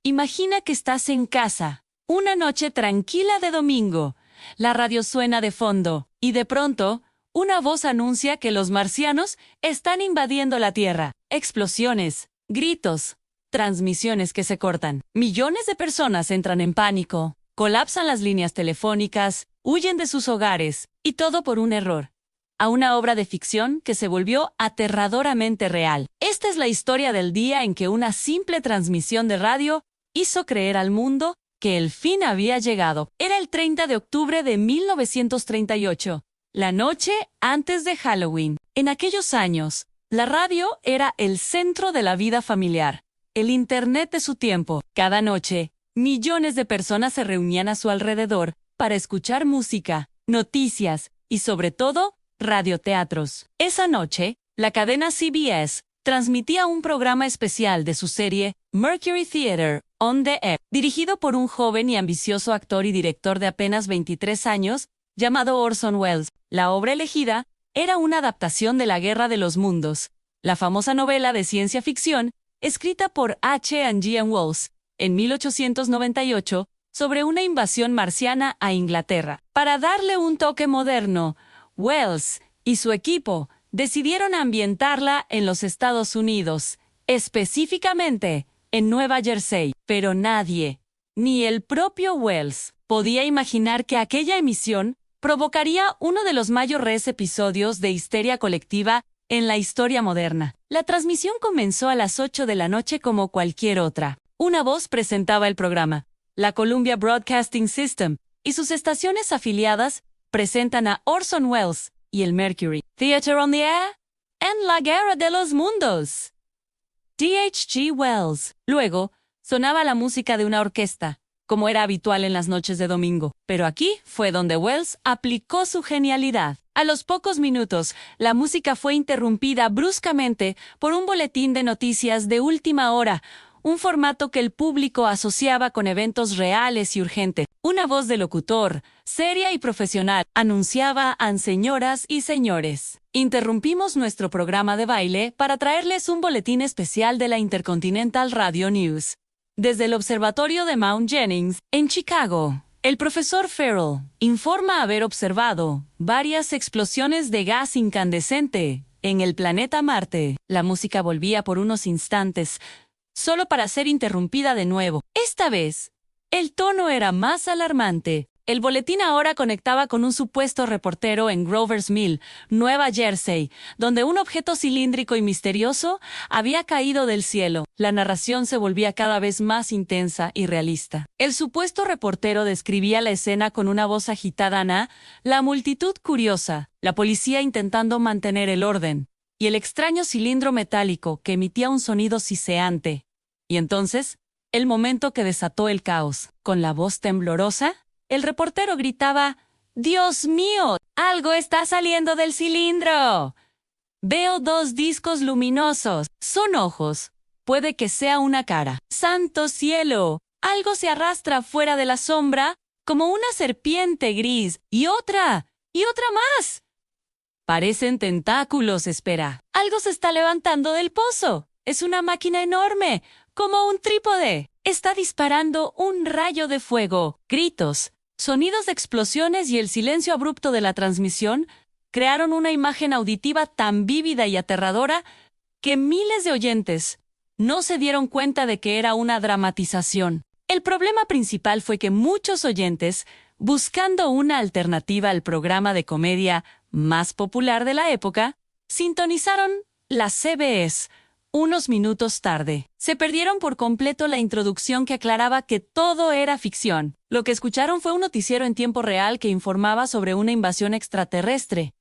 Imagina que estás en casa, una noche tranquila de domingo. La radio suena de fondo, y de pronto, una voz anuncia que los marcianos están invadiendo la Tierra. Explosiones, gritos, transmisiones que se cortan. Millones de personas entran en pánico, colapsan las líneas telefónicas, huyen de sus hogares, y todo por un error. A una obra de ficción que se volvió aterradoramente real. Esta es la historia del día en que una simple transmisión de radio hizo creer al mundo que el fin había llegado. Era el 30 de octubre de 1938, la noche antes de Halloween. En aquellos años, la radio era el centro de la vida familiar, el Internet de su tiempo. Cada noche, millones de personas se reunían a su alrededor para escuchar música, noticias y, sobre todo, radioteatros. Esa noche, la cadena CBS transmitía un programa especial de su serie Mercury Theater on the Air, dirigido por un joven y ambicioso actor y director de apenas 23 años, llamado Orson Welles. La obra elegida era una adaptación de La Guerra de los Mundos, la famosa novela de ciencia ficción escrita por H.G. Wells en 1898 sobre una invasión marciana a Inglaterra. Para darle un toque moderno, Wells y su equipo decidieron ambientarla en los Estados Unidos, específicamente en Nueva Jersey. Pero nadie, ni el propio Wells, podía imaginar que aquella emisión provocaría uno de los mayores episodios de histeria colectiva en la historia moderna. La transmisión comenzó a las 8 de la noche como cualquier otra. Una voz presentaba el programa. La Columbia Broadcasting System y sus estaciones afiliadas presentan a Orson Welles y el Mercury Theater on the Air en La Guerra de los Mundos. H.G. Wells. Luego, sonaba la música de una orquesta, como era habitual en las noches de domingo. Pero aquí fue donde Wells aplicó su genialidad. A los pocos minutos, la música fue interrumpida bruscamente por un boletín de noticias de última hora, un formato que el público asociaba con eventos reales y urgentes. Una voz de locutor, seria y profesional, anunciaba a señoras y señores: interrumpimos nuestro programa de baile para traerles un boletín especial de la Intercontinental Radio News. Desde el observatorio de Mount Jennings, en Chicago, el profesor Farrell informa haber observado varias explosiones de gas incandescente en el planeta Marte. La música volvía por unos instantes, solo para ser interrumpida de nuevo. Esta vez, el tono era más alarmante. El boletín ahora conectaba con un supuesto reportero en Grover's Mill, Nueva Jersey, donde un objeto cilíndrico y misterioso había caído del cielo. La narración se volvía cada vez más intensa y realista. El supuesto reportero describía la escena con una voz agitada, la multitud curiosa, la policía intentando mantener el orden, y el extraño cilindro metálico que emitía un sonido siseante. Y entonces, el momento que desató el caos. Con la voz temblorosa, el reportero gritaba: ¡Dios mío! ¡Algo está saliendo del cilindro! Veo 2 discos luminosos. Son ojos. Puede que sea una cara. ¡Santo cielo! Algo se arrastra fuera de la sombra, como una serpiente gris. ¡Y otra! ¡Y otra más! Parecen tentáculos, espera. Algo se está levantando del pozo. Es una máquina enorme, como un trípode. Está disparando un rayo de fuego. Gritos, sonidos de explosiones y el silencio abrupto de la transmisión crearon una imagen auditiva tan vívida y aterradora que miles de oyentes no se dieron cuenta de que era una dramatización. El problema principal fue que muchos oyentes, buscando una alternativa al programa de comedia más popular de la época, sintonizaron la CBS unos minutos tarde. Se perdieron por completo la introducción que aclaraba que todo era ficción. Lo que escucharon fue un noticiero en tiempo real que informaba sobre una invasión extraterrestre.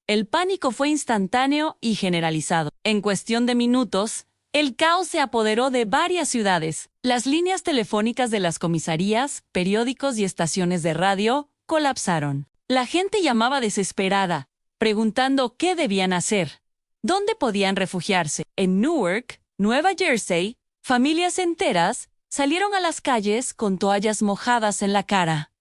El pánico fue instantáneo y generalizado. En cuestión de minutos, el caos se apoderó de varias ciudades. Las líneas telefónicas de las comisarías, periódicos y estaciones de radio colapsaron. La gente llamaba desesperada, preguntando qué debían hacer. ¿Dónde podían refugiarse? En Newark, Nueva Jersey, familias enteras salieron a las calles con toallas mojadas en la cara.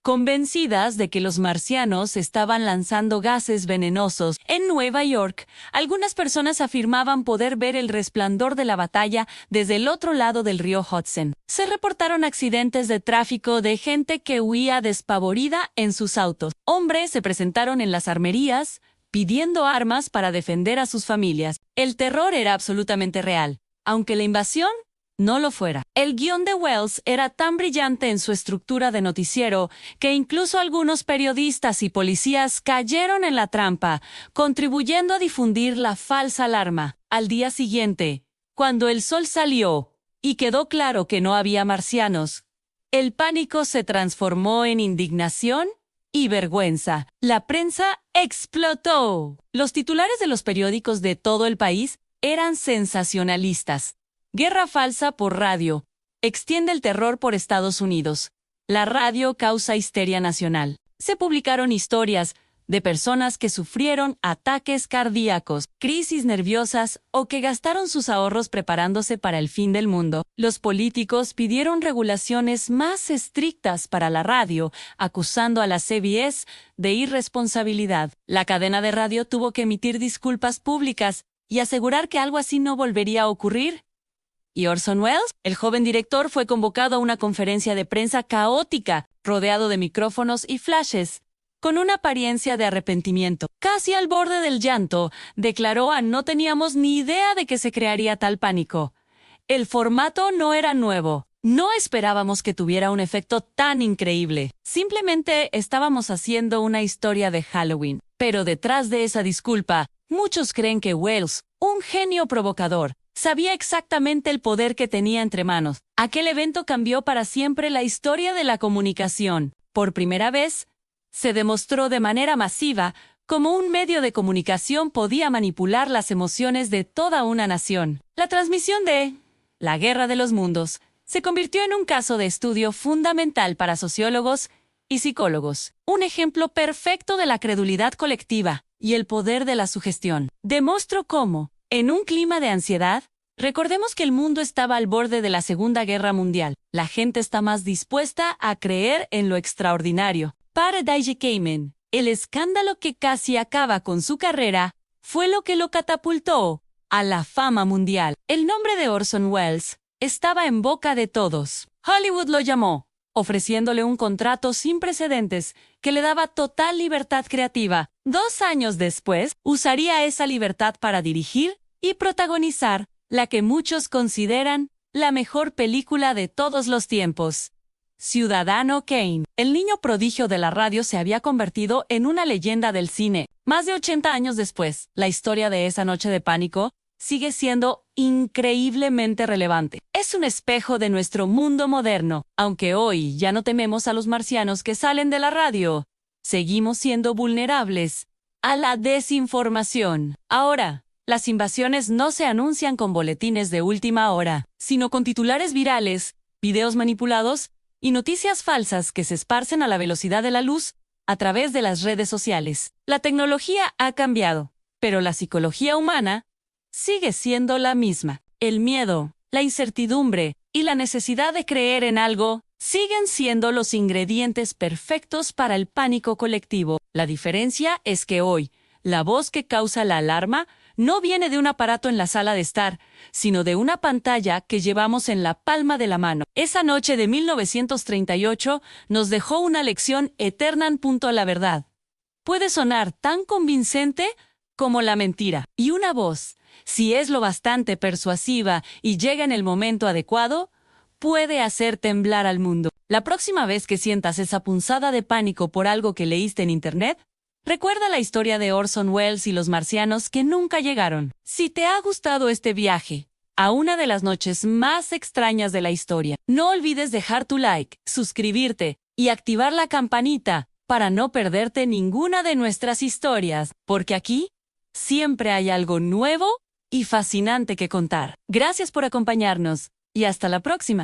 Convencidas de que los marcianos estaban lanzando gases venenosos en Nueva York, algunas personas afirmaban poder ver el resplandor de la batalla desde el otro lado del río Hudson. Se reportaron accidentes de tráfico de gente que huía despavorida en sus autos. Hombres se presentaron en las armerías pidiendo armas para defender a sus familias. El terror era absolutamente real, aunque la invasión no lo fuera. El guión de Wells era tan brillante en su estructura de noticiero que incluso algunos periodistas y policías cayeron en la trampa, contribuyendo a difundir la falsa alarma. Al día siguiente, cuando el sol salió y quedó claro que no había marcianos, el pánico se transformó en indignación y vergüenza. La prensa explotó. Los titulares de los periódicos de todo el país eran sensacionalistas. Guerra falsa por radio. Extiende el terror por Estados Unidos. La radio causa histeria nacional. Se publicaron historias de personas que sufrieron ataques cardíacos, crisis nerviosas o que gastaron sus ahorros preparándose para el fin del mundo. Los políticos pidieron regulaciones más estrictas para la radio, acusando a la CBS de irresponsabilidad. La cadena de radio tuvo que emitir disculpas públicas y asegurar que algo así no volvería a ocurrir. Y Orson Welles, el joven director, fue convocado a una conferencia de prensa caótica, rodeado de micrófonos y flashes. Con una apariencia de arrepentimiento, casi al borde del llanto, declaró: no teníamos ni idea de que se crearía tal pánico. El formato no era nuevo. No esperábamos que tuviera un efecto tan increíble. Simplemente estábamos haciendo una historia de Halloween. Pero detrás de esa disculpa, muchos creen que Wells, un genio provocador, sabía exactamente el poder que tenía entre manos. Aquel evento cambió para siempre la historia de la comunicación. Por primera vez, se demostró de manera masiva cómo un medio de comunicación podía manipular las emociones de toda una nación. La transmisión de La Guerra de los Mundos se convirtió en un caso de estudio fundamental para sociólogos y psicólogos. Un ejemplo perfecto de la credulidad colectiva y el poder de la sugestión. Demostró cómo, en un clima de ansiedad, recordemos que el mundo estaba al borde de la Segunda Guerra Mundial. La gente está más dispuesta a creer en lo extraordinario. Para D.J. Cayman, el escándalo que casi acaba con su carrera fue lo que lo catapultó a la fama mundial. El nombre de Orson Welles estaba en boca de todos. Hollywood lo llamó, ofreciéndole un contrato sin precedentes que le daba total libertad creativa. 2 años después, usaría esa libertad para dirigir y protagonizar la que muchos consideran la mejor película de todos los tiempos. Ciudadano Kane. El niño prodigio de la radio se había convertido en una leyenda del cine. Más de 80 años después, la historia de esa noche de pánico sigue siendo increíblemente relevante. Es un espejo de nuestro mundo moderno. Aunque hoy ya no tememos a los marcianos que salen de la radio, seguimos siendo vulnerables a la desinformación. Ahora, las invasiones no se anuncian con boletines de última hora, sino con titulares virales, videos manipulados y noticias falsas que se esparcen a la velocidad de la luz a través de las redes sociales. La tecnología ha cambiado, pero la psicología humana sigue siendo la misma. El miedo, la incertidumbre y la necesidad de creer en algo siguen siendo los ingredientes perfectos para el pánico colectivo. La diferencia es que hoy, la voz que causa la alarma no viene de un aparato en la sala de estar, sino de una pantalla que llevamos en la palma de la mano. Esa noche de 1938 nos dejó una lección eterna en punto a la verdad. Puede sonar tan convincente como la mentira. Y una voz, si es lo bastante persuasiva y llega en el momento adecuado, puede hacer temblar al mundo. La próxima vez que sientas esa punzada de pánico por algo que leíste en Internet, recuerda la historia de Orson Welles y los marcianos que nunca llegaron. Si te ha gustado este viaje a una de las noches más extrañas de la historia, no olvides dejar tu like, suscribirte y activar la campanita para no perderte ninguna de nuestras historias, porque aquí siempre hay algo nuevo y fascinante que contar. Gracias por acompañarnos y hasta la próxima.